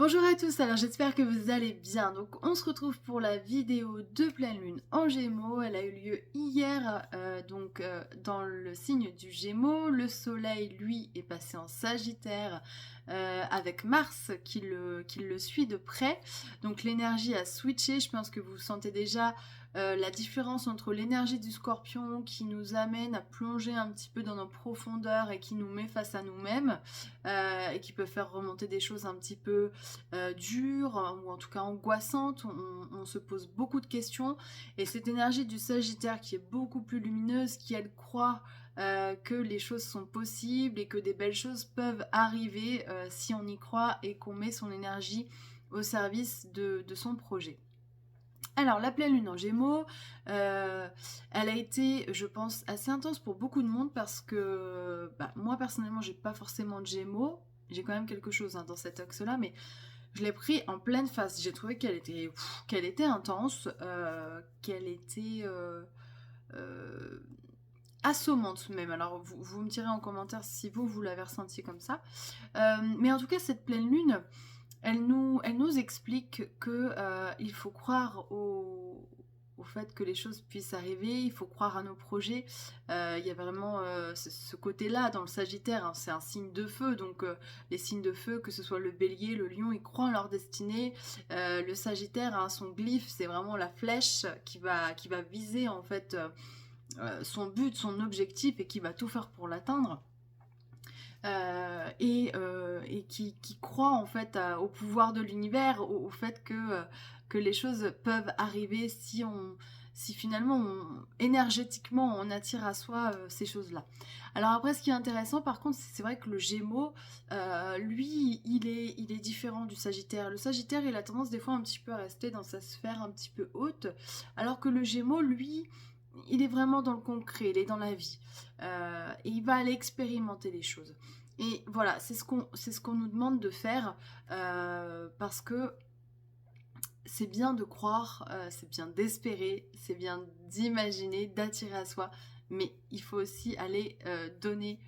Bonjour à tous, alors j'espère que vous allez bien. Donc on se retrouve pour la vidéo de pleine lune en Gémeaux. Elle a eu lieu hier, dans le signe du Gémeaux. Le soleil, lui, est passé en Sagittaire avec Mars qui le suit de près. Donc l'énergie a switché, je pense que vous sentez déjà la différence entre l'énergie du Scorpion qui nous amène à plonger un petit peu dans nos profondeurs et qui nous met face à nous-mêmes et qui peut faire remonter des choses un petit peu dures ou en tout cas angoissantes. On se pose beaucoup de questions et cette énergie du Sagittaire qui est beaucoup plus lumineuse, qui elle croit que les choses sont possibles et que des belles choses peuvent arriver si on y croit et qu'on met son énergie au service de son projet. Alors, la pleine lune en Gémeaux, elle a été, je pense, assez intense pour beaucoup de monde parce que moi, personnellement, j'ai pas forcément de Gémeaux. J'ai quand même quelque chose dans cet axe-là, mais je l'ai pris en pleine face. J'ai trouvé qu'elle était intense, qu'elle était assommante même. Alors, vous me direz en commentaire si vous l'avez ressenti comme ça. Mais en tout cas, cette pleine lune, elle nous explique que il faut croire au fait que les choses puissent arriver, il faut croire à nos projets. Il y a vraiment ce côté-là dans le Sagittaire, hein, c'est un signe de feu, donc les signes de feu, que ce soit le Bélier, le Lion, ils croient en leur destinée. Le Sagittaire, hein, son glyphe, c'est vraiment la flèche qui va viser en fait son but, son objectif et qui va tout faire pour l'atteindre. Et qui croit en fait au pouvoir de l'univers, au fait que les choses peuvent arriver si finalement énergétiquement on attire à soi ces choses-là. Alors après, ce qui est intéressant par contre, c'est vrai que le Gémeaux, lui, il est différent du Sagittaire. Le Sagittaire, il a tendance des fois un petit peu à rester dans sa sphère un petit peu haute, alors que le Gémeaux, lui, il est vraiment dans le concret, il est dans la vie. Et il va aller expérimenter les choses. Et voilà, c'est ce qu'on nous demande de faire parce que c'est bien de croire, c'est bien d'espérer, c'est bien d'imaginer, d'attirer à soi, mais il faut aussi aller donner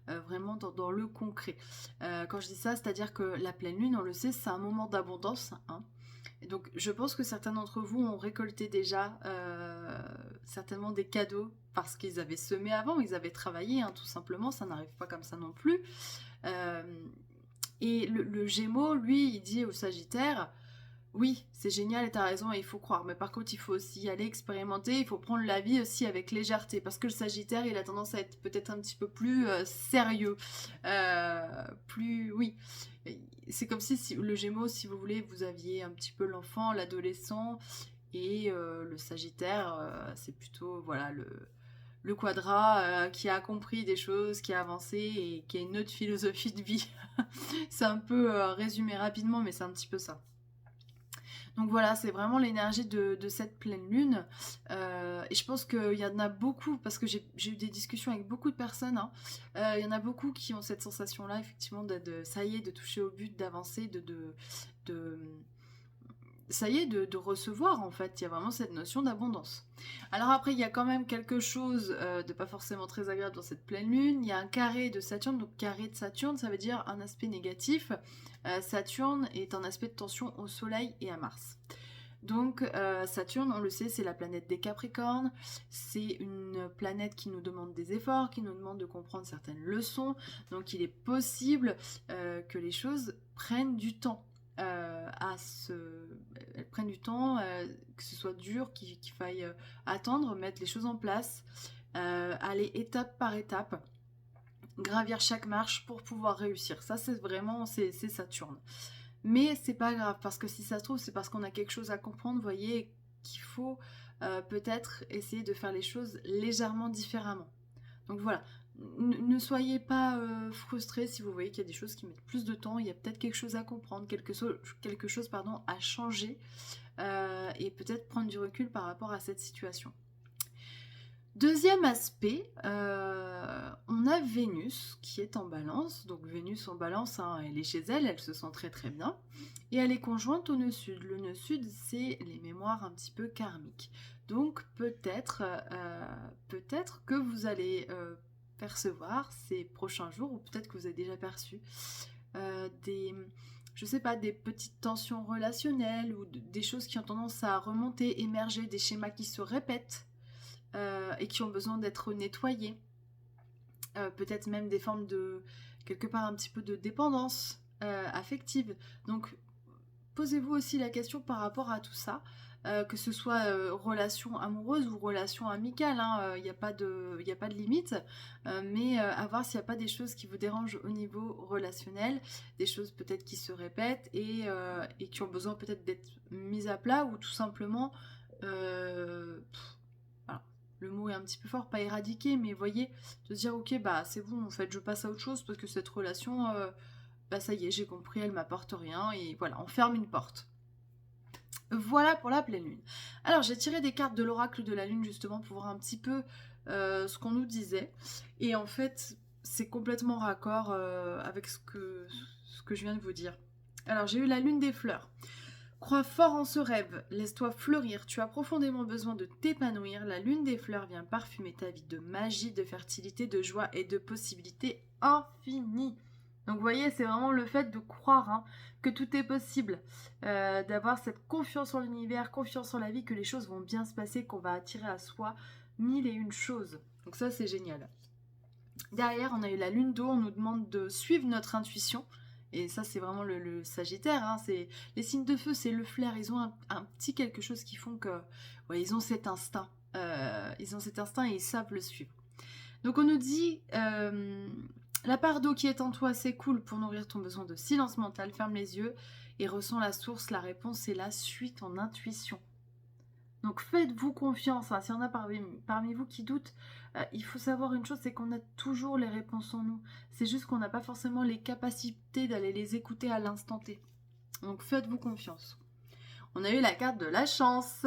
vraiment dans le concret. Quand je dis ça, c'est-à-dire que la pleine lune, on le sait, c'est un moment d'abondance, hein. Et donc je pense que certains d'entre vous ont récolté déjà certainement des cadeaux parce qu'ils avaient semé avant, ils avaient travaillé, hein, tout simplement, ça n'arrive pas comme ça non plus. Euh, et le Gémeaux, lui, il dit au Sagittaire, oui, c'est génial et t'as raison et il faut croire, mais par contre il faut aussi aller expérimenter, il faut prendre la vie aussi avec légèreté, parce que le Sagittaire, il a tendance à être peut-être un petit peu plus sérieux, oui, c'est comme si le Gémeaux, si vous voulez, vous aviez un petit peu l'enfant, l'adolescent, et le Sagittaire, c'est plutôt, voilà, le quadra qui a compris des choses, qui a avancé et qui a une autre philosophie de vie. C'est un peu résumé rapidement, mais c'est un petit peu ça. Donc voilà, c'est vraiment l'énergie de cette pleine lune. Et je pense qu'il y en a beaucoup, parce que j'ai eu des discussions avec beaucoup de personnes, hein. Il y en a beaucoup qui ont cette sensation-là, effectivement, ça y est, de toucher au but, d'avancer, ça y est, de recevoir, en fait. Il y a vraiment cette notion d'abondance. Alors après, il y a quand même quelque chose de pas forcément très agréable dans cette pleine lune. Il y a un carré de Saturne, donc carré de Saturne, ça veut dire un aspect négatif. Saturne est un aspect de tension au Soleil et à Mars. Donc Saturne, on le sait, c'est la planète des Capricornes, c'est une planète qui nous demande des efforts, qui nous demande de comprendre certaines leçons, donc il est possible que les choses prennent du temps. Elles prennent du temps, que ce soit dur, qu'il faille attendre, mettre les choses en place, aller étape par étape, gravir chaque marche pour pouvoir réussir. Ça, c'est vraiment, c'est Saturne. Mais c'est pas grave, parce que si ça se trouve, c'est parce qu'on a quelque chose à comprendre, vous voyez, qu'il faut peut-être essayer de faire les choses légèrement différemment. Donc voilà, ne soyez pas frustrés si vous voyez qu'il y a des choses qui mettent plus de temps, il y a peut-être quelque chose à comprendre, quelque chose à changer, et peut-être prendre du recul par rapport à cette situation. Deuxième aspect, on a Vénus qui est en balance. Donc Vénus en balance, hein, elle est chez elle, elle se sent très très bien. Et elle est conjointe au nœud sud. Le nœud sud, c'est les mémoires un petit peu karmiques. Donc peut-être que vous allez percevoir ces prochains jours, ou peut-être que vous avez déjà perçu, je sais pas, des petites tensions relationnelles ou des choses qui ont tendance à remonter, émerger, des schémas qui se répètent et qui ont besoin d'être nettoyés. Peut-être même des formes de, quelque part, un petit peu de dépendance affective. Donc, posez-vous aussi la question par rapport à tout ça, que ce soit relation amoureuse ou relation amicale, il n'y a pas de limite, mais à voir s'il n'y a pas des choses qui vous dérangent au niveau relationnel, des choses peut-être qui se répètent et qui ont besoin peut-être d'être mises à plat ou tout simplement, voilà, le mot est un petit peu fort, pas éradiquer, mais voyez, de se dire ok bah c'est bon en fait je passe à autre chose parce que cette relation bah ça y est, j'ai compris, elle m'apporte rien, et voilà, on ferme une porte. Voilà pour la pleine lune. Alors j'ai tiré des cartes de l'oracle de la lune justement pour voir un petit peu ce qu'on nous disait. Et en fait, c'est complètement raccord avec ce que je viens de vous dire. Alors j'ai eu la lune des fleurs. Crois fort en ce rêve, laisse-toi fleurir, tu as profondément besoin de t'épanouir. La lune des fleurs vient parfumer ta vie de magie, de fertilité, de joie et de possibilités infinies. Donc vous voyez, c'est vraiment le fait de croire que tout est possible, d'avoir cette confiance en l'univers, confiance en la vie, que les choses vont bien se passer, qu'on va attirer à soi mille et une choses. Donc ça, c'est génial. Derrière, on a eu la lune d'eau, on nous demande de suivre notre intuition. Et ça, c'est vraiment le Sagittaire. C'est les signes de feu, c'est le flair. Ils ont un petit quelque chose qui font que, ouais, ils ont cet instinct. Ils ont cet instinct et ils savent le suivre. Donc on nous dit, la part d'eau qui est en toi s'écoule pour nourrir ton besoin de silence mental. Ferme les yeux et ressens la source. La réponse est là, suis ton intuition. Donc faites-vous confiance. S'il y en a parmi vous qui doutent, il faut savoir une chose, c'est qu'on a toujours les réponses en nous. C'est juste qu'on n'a pas forcément les capacités d'aller les écouter à l'instant T. Donc faites-vous confiance. On a eu la carte de la chance.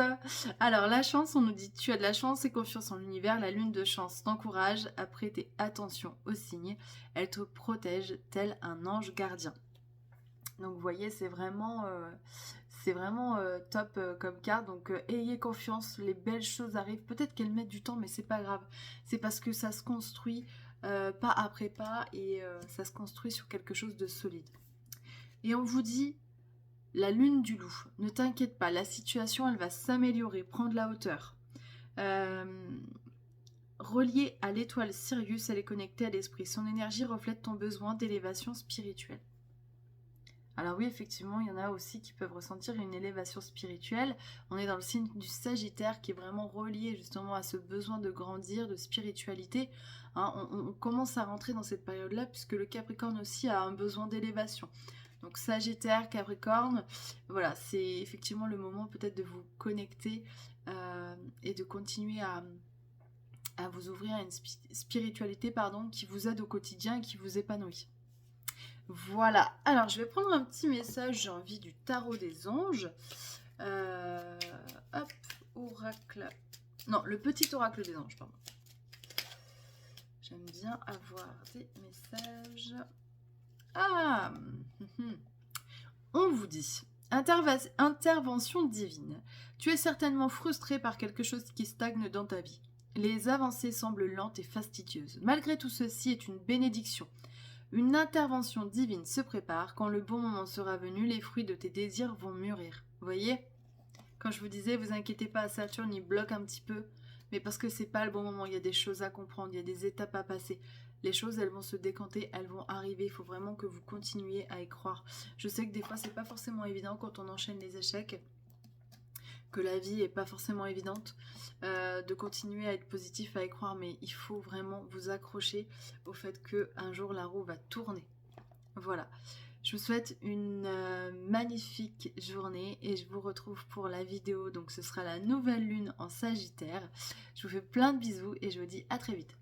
Alors la chance, on nous dit tu as de la chance et confiance en l'univers. La lune de chance t'encourage à prêter attention aux signes. Elle te protège tel un ange gardien. Donc vous voyez, c'est vraiment top comme carte. Donc ayez confiance, les belles choses arrivent. Peut-être qu'elles mettent du temps, mais c'est pas grave. C'est parce que ça se construit pas après pas et ça se construit sur quelque chose de solide. Et on vous dit la lune du loup. Ne t'inquiète pas, la situation elle va s'améliorer, prends de la hauteur. Reliée à l'étoile Sirius, elle est connectée à l'esprit. Son énergie reflète ton besoin d'élévation spirituelle. Alors oui, effectivement, il y en a aussi qui peuvent ressentir une élévation spirituelle. On est dans le signe du Sagittaire qui est vraiment relié justement à ce besoin de grandir, de spiritualité. On commence à rentrer dans cette période-là puisque le Capricorne aussi a un besoin d'élévation. Donc Sagittaire, Capricorne, voilà, c'est effectivement le moment peut-être de vous connecter et de continuer à vous ouvrir à une spiritualité qui vous aide au quotidien et qui vous épanouit. Voilà, alors je vais prendre un petit message, j'ai envie du tarot des anges. Hop, oracle. Non, le petit oracle des anges, pardon. J'aime bien avoir des messages. Ah, on vous dit intervention divine. Tu es certainement frustré par quelque chose qui stagne dans ta vie. Les avancées semblent lentes et fastidieuses. Malgré tout ceci est une bénédiction. Une intervention divine se prépare. Quand le bon moment sera venu, les fruits de tes désirs vont mûrir. Vous voyez ? Quand je vous disais, vous inquiétez pas, Saturne, il bloque un petit peu. Mais parce que c'est pas le bon moment, il y a des choses à comprendre, il y a des étapes à passer. Les choses, elles vont se décanter, elles vont arriver. Il faut vraiment que vous continuiez à y croire. Je sais que des fois, c'est pas forcément évident quand on enchaîne les échecs, que la vie est pas forcément évidente, de continuer à être positif, à y croire, mais il faut vraiment vous accrocher au fait qu'un jour la roue va tourner. Voilà. Je vous souhaite une magnifique journée et je vous retrouve pour la vidéo. Donc ce sera la nouvelle lune en Sagittaire. Je vous fais plein de bisous et je vous dis à très vite.